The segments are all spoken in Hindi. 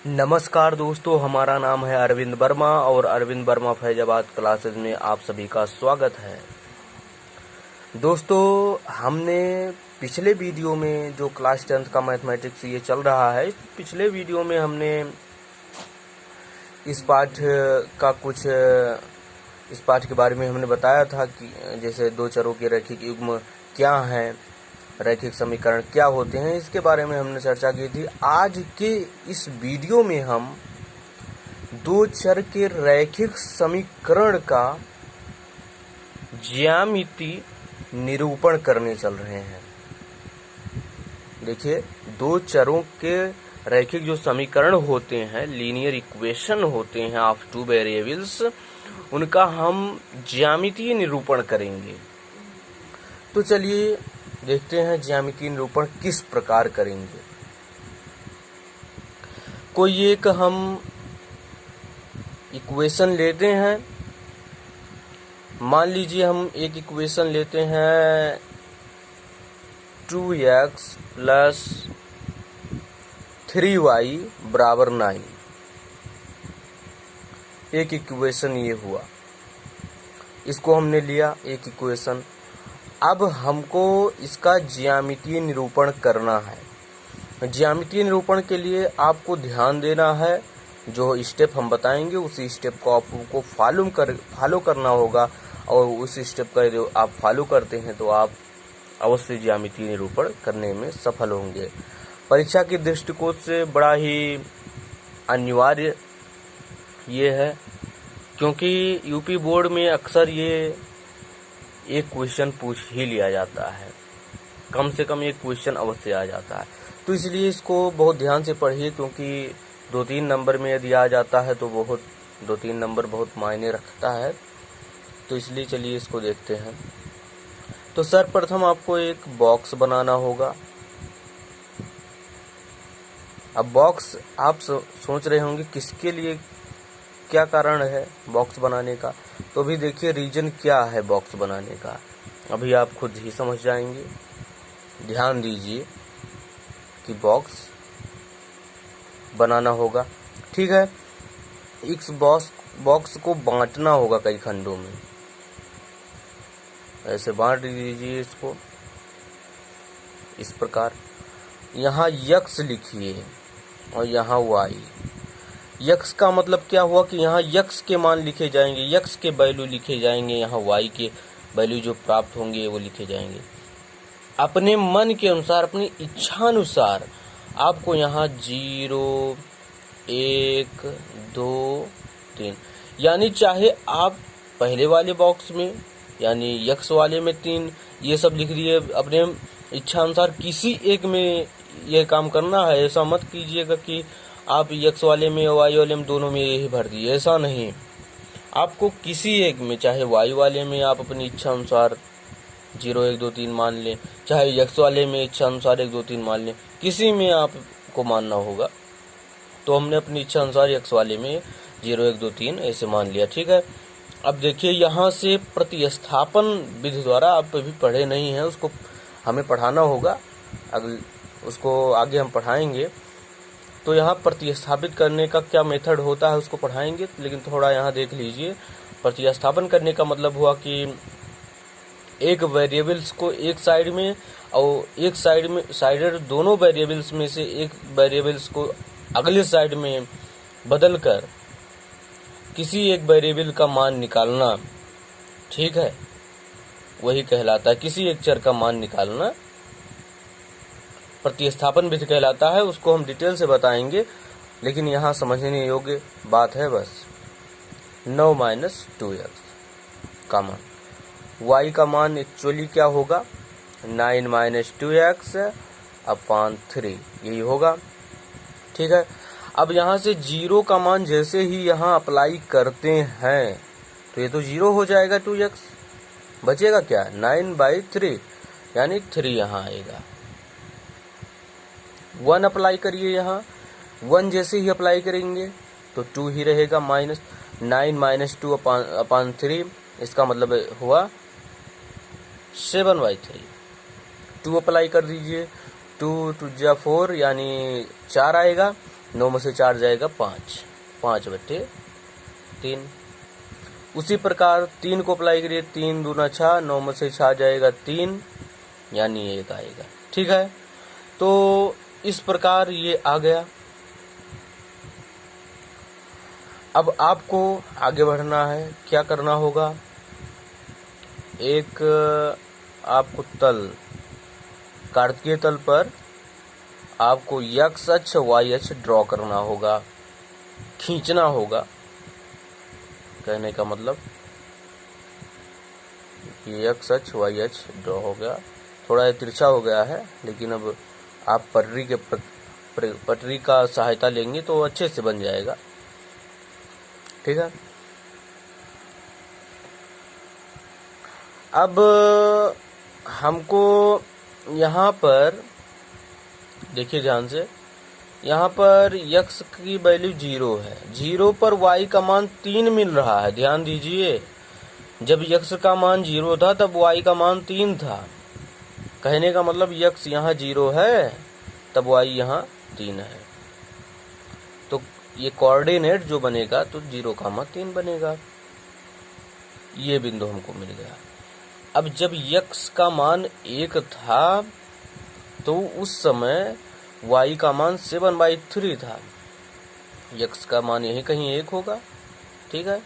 नमस्कार दोस्तों, हमारा नाम है अरविंद वर्मा और अरविंद वर्मा फैजाबाद क्लासेस में आप सभी का स्वागत है। दोस्तों, हमने पिछले वीडियो में जो क्लास 10th का मैथमेटिक्स ये चल रहा है, पिछले वीडियो में हमने इस पाठ के बारे में हमने बताया था कि जैसे दो चरों के रैखिक युग्म क्या हैं, रैखिक समीकरण क्या होते हैं, इसके बारे में हमने चर्चा की थी। आज के इस वीडियो में हम दो चर के रैखिक समीकरण का ज्यामिति निरूपण करने चल रहे हैं। देखिए, दो चरों के रैखिक जो समीकरण होते हैं, लीनियर इक्वेशन होते हैं ऑफ टू वेरिएबल्स, उनका हम ज्यामितीय निरूपण करेंगे। तो चलिए देखते हैं ज्यामितीय निरूपण किस प्रकार करेंगे। कोई एक हम इक्वेशन लेते हैं। मान लीजिए हम एक इक्वेशन लेते हैं 2x प्लस 3y बराबर 9। एक इक्वेशन ये हुआ, इसको हमने लिया एक इक्वेशन। अब हमको इसका ज्यामितीय निरूपण करना है। ज्यामितीय निरूपण के लिए आपको ध्यान देना है, जो स्टेप हम बताएंगे उसी स्टेप को आपको फॉलो करना होगा, और उस स्टेप का जो आप फॉलो करते हैं तो आप अवश्य ज्यामितीय निरूपण करने में सफल होंगे। परीक्षा के दृष्टिकोण से बड़ा ही अनिवार्य ये है, क्योंकि यूपी बोर्ड में अक्सर ये एक क्वेश्चन पूछ ही लिया जाता है, कम से कम एक क्वेश्चन अवश्य आ जाता है। तो इसलिए इसको बहुत ध्यान से पढ़िए, क्योंकि 2-3 नंबर में यदि आ जाता है तो 2-3 नंबर बहुत मायने रखता है। तो इसलिए चलिए इसको देखते हैं। तो सर्वप्रथम आपको एक बॉक्स बनाना होगा। अब बॉक्स आप सोच रहे होंगे किसके लिए, क्या कारण है बॉक्स बनाने का। तो अभी देखिए रीजन क्या है बॉक्स बनाने का, अभी आप खुद ही समझ जाएंगे। ध्यान दीजिए कि बॉक्स बनाना होगा, ठीक है। इस बॉक्स को बांटना होगा कई खंडों में, ऐसे बांट दीजिए इसको इस प्रकार। यहाँ x लिखिए और यहाँ y। x का मतलब क्या हुआ कि यहाँ x के मान लिखे जाएंगे, x के वैल्यू लिखे जाएंगे, यहाँ y के वैल्यू जो प्राप्त होंगे वो लिखे जाएंगे। अपने मन के अनुसार, अपनी इच्छा अनुसार आपको यहाँ 0, 1, 2, 3, यानी चाहे आप पहले वाले बॉक्स में यानी x वाले में 3 ये सब लिख दिए। अपने इच्छा अनुसार किसी एक में यह काम करना है। ऐसा मत कीजिएगा कि आप x वाले में और y वाले में दोनों में यही भर दिए, ऐसा नहीं। आपको किसी एक में, चाहे y वाले में आप अपनी इच्छा अनुसार 0, 1, 2, 3 मान लें, चाहे x वाले में इच्छा अनुसार 1, 2, 3 मान लें, किसी में आपको मानना होगा। तो हमने अपनी इच्छा अनुसार x वाले में 0, 1, 2, 3 ऐसे मान लिया, ठीक है। अब देखिए यहाँ से प्रतिस्थापन विधि द्वारा, आप अभी पढ़े नहीं हैं, उसको हमें पढ़ाना होगा, उसको आगे हम पढ़ाएंगे। तो यहाँ प्रतिस्थापित करने का क्या मेथड होता है उसको पढ़ाएंगे, लेकिन थोड़ा यहाँ देख लीजिए। प्रतिस्थापन करने का मतलब हुआ कि एक वेरिएबल्स को एक साइड में और एक साइड में, साइडर दोनों वेरिएबल्स में से एक वेरिएबल्स को अगले साइड में बदलकर किसी एक वेरिएबल का मान निकालना, ठीक है, वही कहलाता है किसी एक चर का मान निकालना, प्रतिस्थापन विधि कहलाता है। उसको हम डिटेल से बताएंगे, लेकिन यहाँ समझने योग्य बात है बस। 9 - 2x का मान, y का मान एक्चुअली क्या होगा, 9 - 2x अपॉन 3 यही होगा, ठीक है। अब यहाँ से 0 का मान जैसे ही यहाँ अप्लाई करते हैं तो ये तो 0 हो जाएगा, 2x बचेगा क्या, 9/3 यानी 3 यहाँ आएगा। 1 अप्लाई करिए, यहाँ 1 जैसे ही अप्लाई करेंगे तो 2 ही रहेगा, माइनस 9 - 2 अपॉन 3, इसका मतलब हुआ 7/3। 2 अप्लाई कर दीजिए, 2 × 4 यानी 4 आएगा, 9 में से 4 जाएगा 5, 5/3। उसी प्रकार 3 को अप्लाई करिए, 3 दूना 6, 9 में से 6 जाएगा 3, यानी 1 आएगा। ठीक है, तो इस प्रकार ये आ गया। अब आपको आगे बढ़ना है, क्या करना होगा, एक आपको तल, कार्तीय तल पर आपको x अक्ष y अक्ष ड्रॉ करना होगा, खींचना होगा। कहने का मतलब ये x अक्ष y अक्ष ड्रॉ हो गया, थोड़ा तिरछा हो गया है, लेकिन अब आप पटरी का सहायता लेंगे तो अच्छे से बन जाएगा। ठीक है, अब हमको यहाँ पर देखिए ध्यान से, यहाँ पर x की वैल्यू 0 है, 0 पर y का मान 3 मिल रहा है। ध्यान दीजिए, जब x का मान 0 था तब y का मान 3 था। कहने का मतलब x यहाँ 0 है तब y यहाँ 3 है, तो ये कोऑर्डिनेट जो बनेगा तो 0,3 बनेगा। ये बिंदु हमको मिल गया। अब जब x का मान 1 था तो उस समय y का मान 7/3 था, x का मान यही कहीं 1 होगा। ठीक है,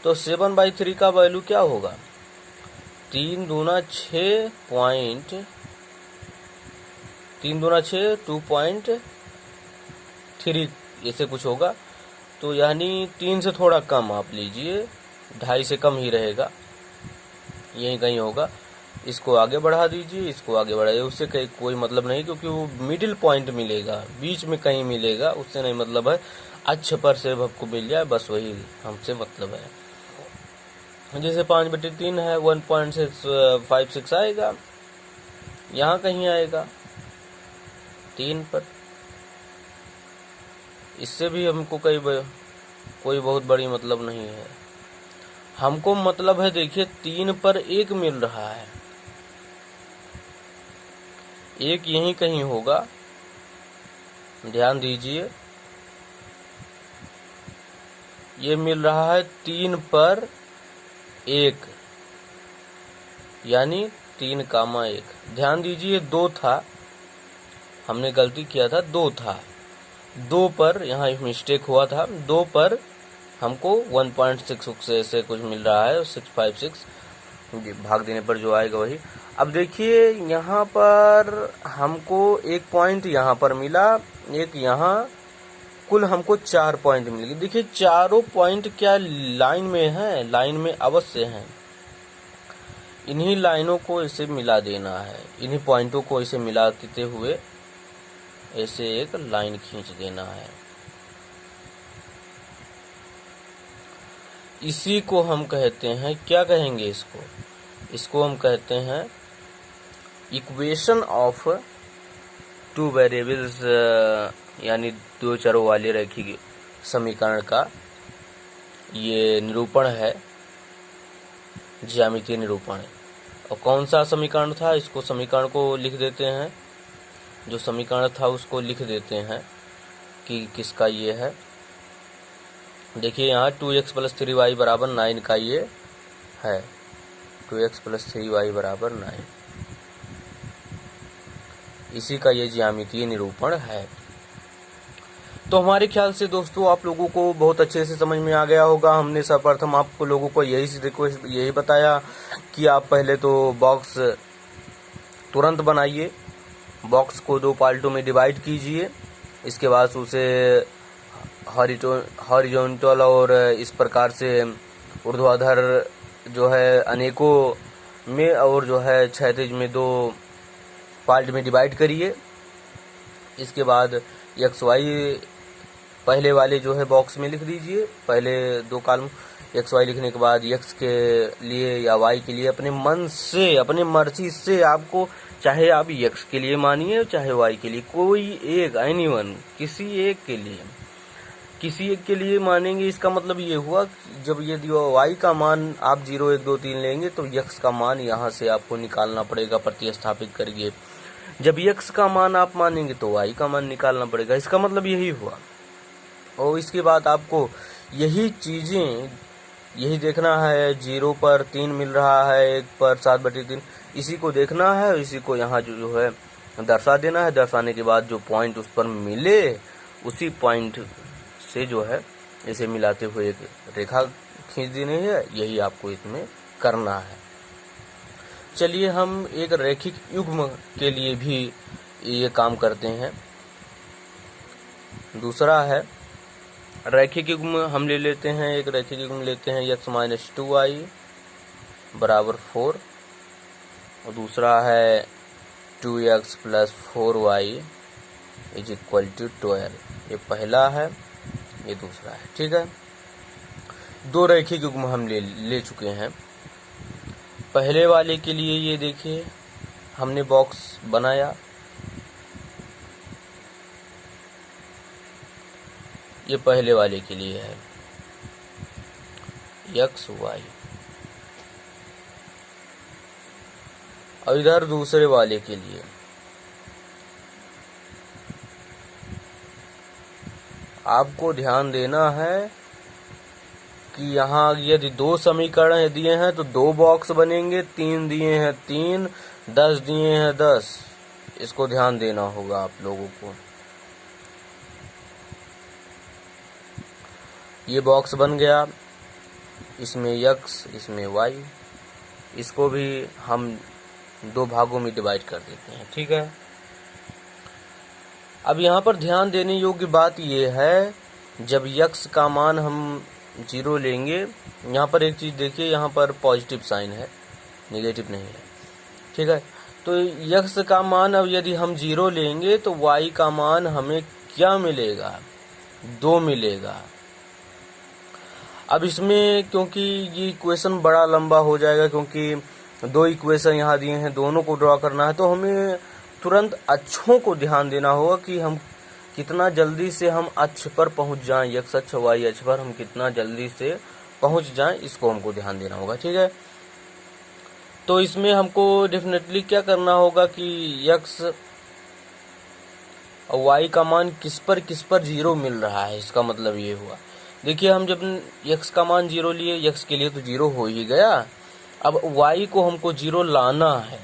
तो 7/3 का वैल्यू क्या होगा, 3 दूना 6 पॉइंट, 3 दूना 6 2.3 ऐसे कुछ होगा। तो यानी 3 से थोड़ा कम आप लीजिए, 2.5 से कम ही रहेगा, यही कहीं होगा। इसको आगे बढ़ा दीजिए, इसको आगे बढ़ाइए, उससे कोई मतलब नहीं, क्योंकि वो मिडिल पॉइंट मिलेगा, बीच में कहीं मिलेगा, उससे नहीं मतलब है। अक्ष पर से आपको मिल जाए बस वही हमसे मतलब है। जैसे 5/3 है, 1.656 आएगा, यहाँ कहीं आएगा 3 पर। इससे भी हमको कोई बहुत बड़ी मतलब नहीं है। हमको मतलब है, देखिए 3 पर 1 मिल रहा है, 1 यहीं कहीं होगा। ध्यान दीजिए, ये मिल रहा है 3 पर 1, यानी 3,1। ध्यान दीजिए 2 था, हमने गलती किया था, 2 था, 2 पर यहाँ एक मिस्टेक हुआ था, 2 पर हमको 1.66 से कुछ मिल रहा है, 656 भाग देने पर जो आएगा वही। अब देखिए यहाँ पर हमको 1 पॉइंट यहाँ पर मिला, एक यहाँ, कुल हमको 4 पॉइंट मिल गए। देखिए चारों पॉइंट क्या लाइन में है, लाइन में अवश्य हैं। इन्हीं लाइनों को इसे मिला देना है, इन्हीं पॉइंटों को इसे मिलाते हुए ऐसे एक लाइन खींच देना है। इसी को हम कहते हैं, क्या कहेंगे इसको हम कहते हैं इक्वेशन ऑफ 2 वेरिएबल्स, यानी 2 चरों वाले रैखिक समीकरण का ये निरूपण है, ज्यामितीय निरूपण है। और कौन सा समीकरण था, इसको समीकरण को लिख देते हैं, जो समीकरण था उसको लिख देते हैं कि किसका ये है। देखिए यहाँ 2x + 3y = 9 का ये है, 2x + 3y = 9, इसी का ये ज्यामितीय निरूपण है। तो हमारे ख्याल से दोस्तों आप लोगों को बहुत अच्छे से समझ में आ गया होगा। हमने सर्वप्रथम आपको लोगों को यही बताया कि आप पहले तो बॉक्स तुरंत बनाइए, बॉक्स को 2 पार्टों में डिवाइड कीजिए, इसके बाद उसे हॉरिजॉन्टल और इस प्रकार से ऊर्ध्वाधर जो है अनेकों में, और जो है क्षैतिज में 2 पार्ट में डिवाइड करिए। इसके बाद एक्स वाई पहले वाले जो है बॉक्स में लिख दीजिए, पहले 2 कॉलम एक्स वाई लिखने के बाद एक्स के लिए या वाई के लिए अपने मन से, अपने मर्जी से, आपको चाहे आप एक्स के लिए मानिए चाहे वाई के लिए, कोई एक, एनीवन, किसी एक के लिए मानेंगे। इसका मतलब ये हुआ जब ये वाई का मान आप 0, 1, 2, 3 लेंगे तो एक्स का मान यहाँ से आपको निकालना पड़ेगा, प्रतिस्थापित करिए। जब एक्स का मान आप मानेंगे तो वाई का मान निकालना पड़ेगा। इसका मतलब यही हुआ। और इसके बाद आपको यही चीज़ें यही देखना है, 0 पर 3 मिल रहा है, 1 पर 7/3, इसी को देखना है, इसी को यहाँ जो है दर्शा देना है। दर्शाने के बाद जो पॉइंट उस पर मिले उसी पॉइंट से जो है इसे मिलाते हुए एक रेखा खींच देनी है। यही आपको इसमें करना है। चलिए हम एक रैखिक युग्म के लिए भी ये काम करते हैं। दूसरा है रैखिक युग्म हम ले लेते हैं, एक रैखिक युग्म लेते हैं x - 2y बराबर 4, और दूसरा है 2x + 4y = 12। ये पहला है, ये दूसरा है। ठीक है, दो रैखिक युग्म हम ले चुके हैं। पहले वाले के लिए ये देखिए हमने बॉक्स बनाया, ये पहले वाले के लिए है x y, और इधर दूसरे वाले के लिए आपको ध्यान देना है कि यहाँ यदि 2 समीकरण दिए हैं तो 2 बॉक्स बनेंगे, 3 दिए हैं 3, 10 दिए हैं 10। इसको ध्यान देना होगा आप लोगों को। ये बॉक्स बन गया, इसमें x, इसमें y, इसको भी हम 2 भागों में डिवाइड कर देते हैं। ठीक है, अब यहाँ पर ध्यान देने योग्य बात यह है, जब x का मान हम 0 लेंगे, यहाँ पर एक चीज़ देखिए, यहाँ पर पॉजिटिव साइन है, नेगेटिव नहीं है। ठीक है, तो x का मान अब यदि हम 0 लेंगे तो y का मान हमें क्या मिलेगा? 2 मिलेगा। अब इसमें क्योंकि ये इक्वेशन बड़ा लंबा हो जाएगा, क्योंकि 2 इक्वेशन यहाँ दिए हैं, दोनों को ड्रॉ करना है, तो हमें तुरंत अक्षों को ध्यान देना होगा कि हम कितना जल्दी से हम अक्ष पर पहुंच जाएं, x अक्ष y अक्ष पर हम कितना जल्दी से पहुंच जाएं, इसको हमको ध्यान देना होगा। ठीक है, तो इसमें हमको डेफिनेटली क्या करना होगा कि x और y का मान किस पर 0 मिल रहा है, इसका मतलब ये हुआ। देखिए हम जब x का मान 0 लिए, x के लिए तो 0 हो ही गया, अब y को हमको 0 लाना है,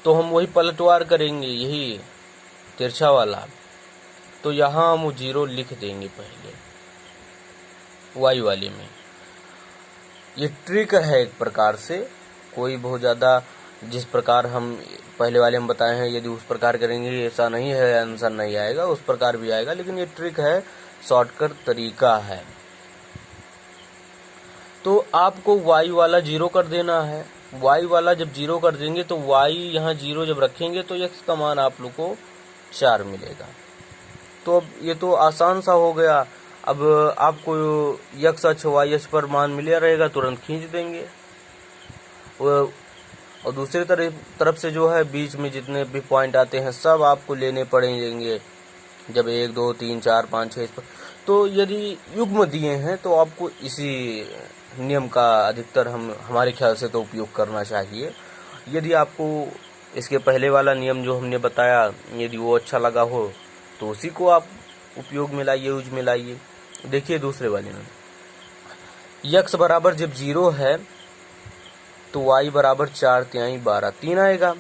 तो हम वही पलटवार करेंगे, यही तिरछा वाला। तो यहाँ हम 0 लिख देंगे पहले y वाले में। ये ट्रिक है एक प्रकार से, कोई बहुत ज़्यादा जिस प्रकार हम पहले वाले हम बताए हैं, यदि उस प्रकार करेंगे ऐसा नहीं है, आंसर नहीं आएगा, उस प्रकार भी आएगा, लेकिन ये ट्रिक है, शॉर्टकट तरीका है। तो आपको y वाला 0 कर देना है। y वाला जब 0 कर देंगे तो y यहाँ 0 जब रखेंगे तो x का मान आप लोग को 4 मिलेगा। तो अब ये तो आसान सा हो गया। अब आपको x अक्ष y अक्ष पर मान मिला रहेगा, तुरंत खींच देंगे। और दूसरी तरफ से जो है बीच में जितने भी पॉइंट आते हैं सब आपको लेने पड़ेंगे, जब 1 2 3 4 5 6 इस पर। तो यदि युग्म दिए हैं तो आपको इसी नियम का अधिकतर हमारे ख्याल से तो उपयोग करना चाहिए। यदि आपको इसके पहले वाला नियम जो हमने बताया यदि वो अच्छा लगा हो तो उसी को आप उपयोग में लाइए, यूज में लाइए। देखिए दूसरे वाले में x बराबर जब 0 है तो y बराबर 4 तिहाई 12 3 आएगा।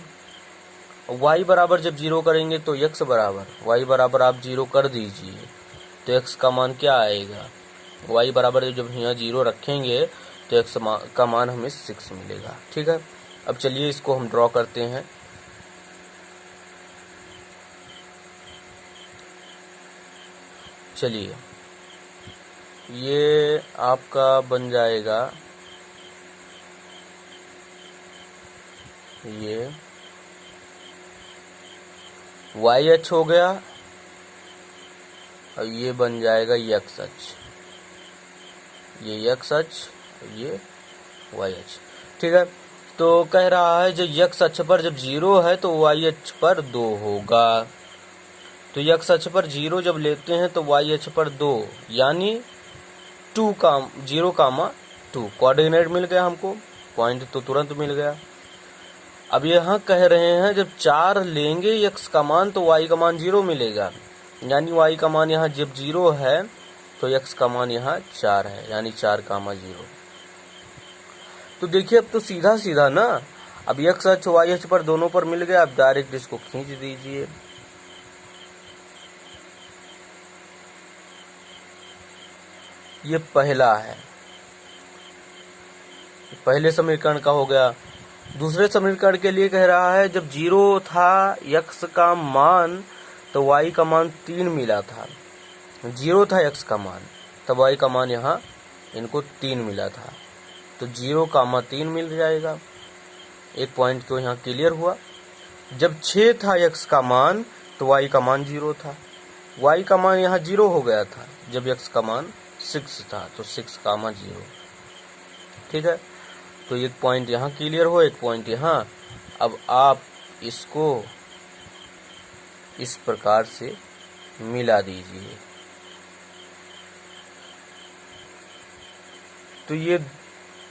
y बराबर जब 0 करेंगे तो x बराबर y बराबर आप 0 कर दीजिए तो x का मान क्या आएगा? y बराबर जब यहाँ 0 रखेंगे तो x का मान हमें 6 मिलेगा। ठीक है, अब चलिए इसको हम ड्रॉ करते हैं। चलिए ये आपका बन जाएगा, ये y अक्ष हो गया और ये बन जाएगा x अक्ष, ये x अक्ष, ये y अक्ष। ठीक है, तो कह रहा है जब x अक्ष पर जब 0 है तो y अक्ष पर 2 होगा। तो x अक्ष पर 0 जब लेते हैं तो y अक्ष पर 2 यानी 0, 2 कोऑर्डिनेट मिल गया हमको, पॉइंट तो तुरंत मिल गया। अब यहाँ कह रहे हैं जब 4 लेंगे x का मान तो y का मान 0 मिलेगा। यानी y का मान यहाँ जब 0 है तो x का मान यहाँ 4 है, यानी 4,0। तो देखिए अब तो सीधा सीधा ना, अब x अक्ष y अक्ष पर दोनों पर मिल गया। अब डायरेक्ट इसको खींच दीजिए। ये पहला है, पहले समीकरण का हो गया। दूसरे समीकरण के लिए कह रहा है जब 0 था x का मान तो y का मान 3 मिला था। 0 था x का मान तब y का मान यहाँ इनको 3 मिला था, तो 0,3 मिल जाएगा। एक पॉइंट तो यहाँ क्लियर हुआ। जब 6 था x का मान तो y का मान 0 था। y का मान यहाँ 0 हो गया था जब x का मान 6 था, तो 6,0। ठीक है, तो एक पॉइंट यहाँ क्लियर हो, एक पॉइंट यहाँ। अब आप इसको इस प्रकार से मिला दीजिए। तो ये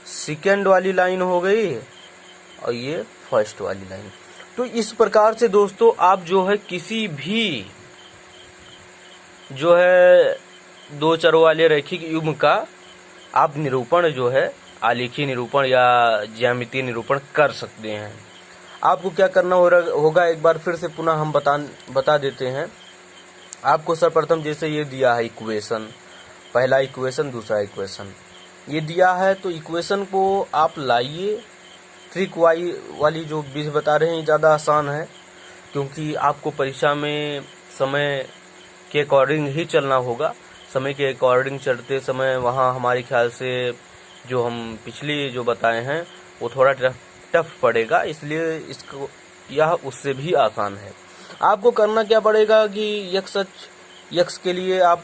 सेकेंड वाली लाइन हो गई और ये फर्स्ट वाली लाइन। तो इस प्रकार से दोस्तों आप जो है किसी भी जो है दो चरों वाले रैखिक युग्म का आप निरूपण जो है आलेखीय निरूपण या ज्यामितीय निरूपण कर सकते हैं। आपको क्या करना होगा एक बार फिर से पुनः हम बता देते हैं। आपको सर्वप्रथम जैसे ये दिया है इक्वेशन, पहला इक्वेशन दूसरा इक्वेशन ये दिया है, तो इक्वेशन को आप लाइए। ट्रिक वाली जो विधि बता रहे हैं ज़्यादा आसान है, क्योंकि आपको परीक्षा में समय के अकॉर्डिंग ही चलना होगा। समय के अकॉर्डिंग चलते समय वहाँ हमारे ख्याल से जो हम पिछली जो बताए हैं वो थोड़ा टफ पड़ेगा, इसलिए इसको यह उससे भी आसान है। आपको करना क्या पड़ेगा कि यक्स के लिए आप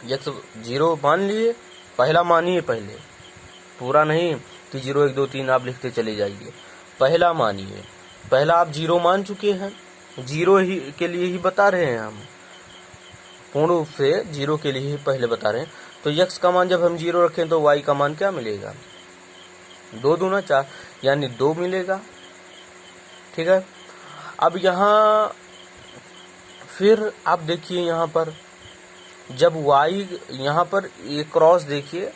यक्स 0 मान लिए, पहला मानिए, पहले पूरा नहीं कि 0 1 2 3 आप लिखते चले जाइए, पहला मानिए। पहला आप 0 मान चुके हैं, 0 ही के लिए ही बता रहे हैं हम, पूर्ण रूप से 0 के लिए ही पहले बता रहे हैं। तो यक्स का मान जब हम 0 रखें तो y का मान क्या मिलेगा, 2 दूना 4 यानी 2 मिलेगा। ठीक है, अब यहाँ फिर आप देखिए यहाँ पर जब y यहाँ पर ये क्रॉस देखिए,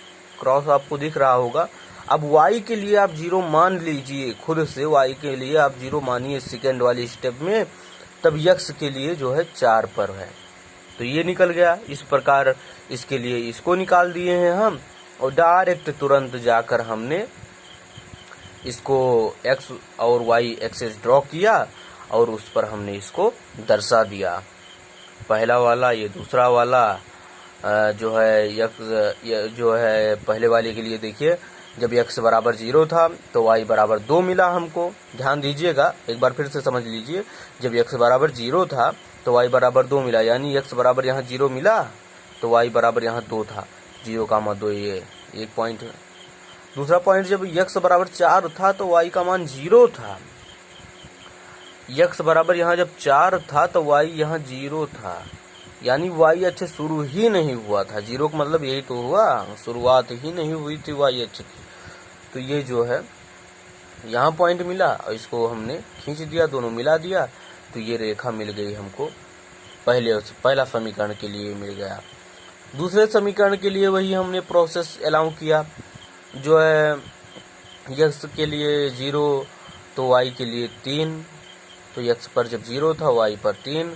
क्रॉस आपको दिख रहा होगा। अब y के लिए आप 0 मान लीजिए, खुद से y के लिए आप 0 मानिए सेकेंड वाली स्टेप में, तब x के लिए जो है 4 पर है, तो ये निकल गया। इस प्रकार इसके लिए इसको निकाल दिए हैं हम, और डायरेक्ट तुरंत जाकर हमने इसको x और y एक्सेस ड्रॉ किया और उस पर हमने इसको दर्शा दिया। पहला वाला ये दूसरा वाला जो है यक्स जो है पहले वाले के लिए देखिए, जब x बराबर 0 था तो y बराबर 2 मिला हमको। ध्यान दीजिएगा, एक बार फिर से समझ लीजिए, जब x बराबर 0 था तो y बराबर 2 मिला, यानी x बराबर यहाँ 0 मिला तो y बराबर यहाँ 2 था, 0,2 ये एक पॉइंट। दूसरा पॉइंट, जब x बराबर 4 था तो y का मान 0 था। x बराबर यहाँ जब 4 था तो y यहाँ 0 था, यानी y अक्ष शुरू ही नहीं हुआ था। 0 का मतलब यही तो हुआ, शुरुआत ही नहीं हुई थी y अक्ष की। तो ये जो है यहाँ पॉइंट मिला और इसको हमने खींच दिया, दोनों मिला दिया, तो ये रेखा मिल गई हमको। पहला समीकरण के लिए मिल गया। दूसरे समीकरण के लिए वही हमने प्रोसेस अलाउ किया, जो है x के लिए 0 तो y के लिए 3, तो x पर जब 0 था y पर 3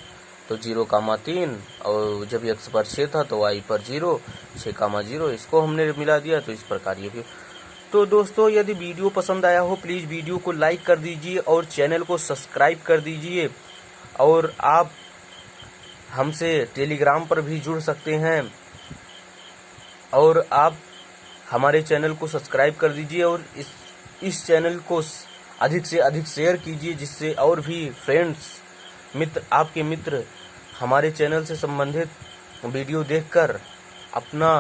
तो 0,3, और जब x पर 6 था तो y पर 0, 6,0 इसको हमने मिला दिया। तो इस प्रकार ये भी। तो दोस्तों यदि वीडियो पसंद आया हो प्लीज़ वीडियो को लाइक कर दीजिए और चैनल को सब्सक्राइब कर दीजिए, और आप हमसे टेलीग्राम पर भी जुड़ सकते हैं, और आप हमारे चैनल को सब्सक्राइब कर दीजिए और इस चैनल को अधिक से अधिक शेयर कीजिए, जिससे और भी फ्रेंड्स आपके मित्र हमारे चैनल से संबंधित वीडियो देखकर अपना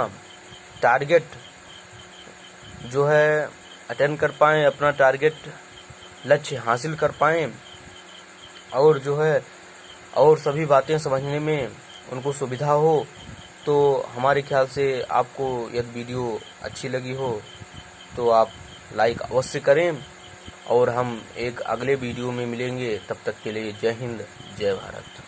टारगेट जो है अटेंड कर पाएँ, अपना टारगेट लक्ष्य हासिल कर पाएँ, और जो है और सभी बातें समझने में उनको सुविधा हो। तो हमारे ख्याल से आपको यदि वीडियो अच्छी लगी हो तो आप लाइक अवश्य करें, और हम एक अगले वीडियो में मिलेंगे। तब तक के लिए जय हिंद, जय भारत।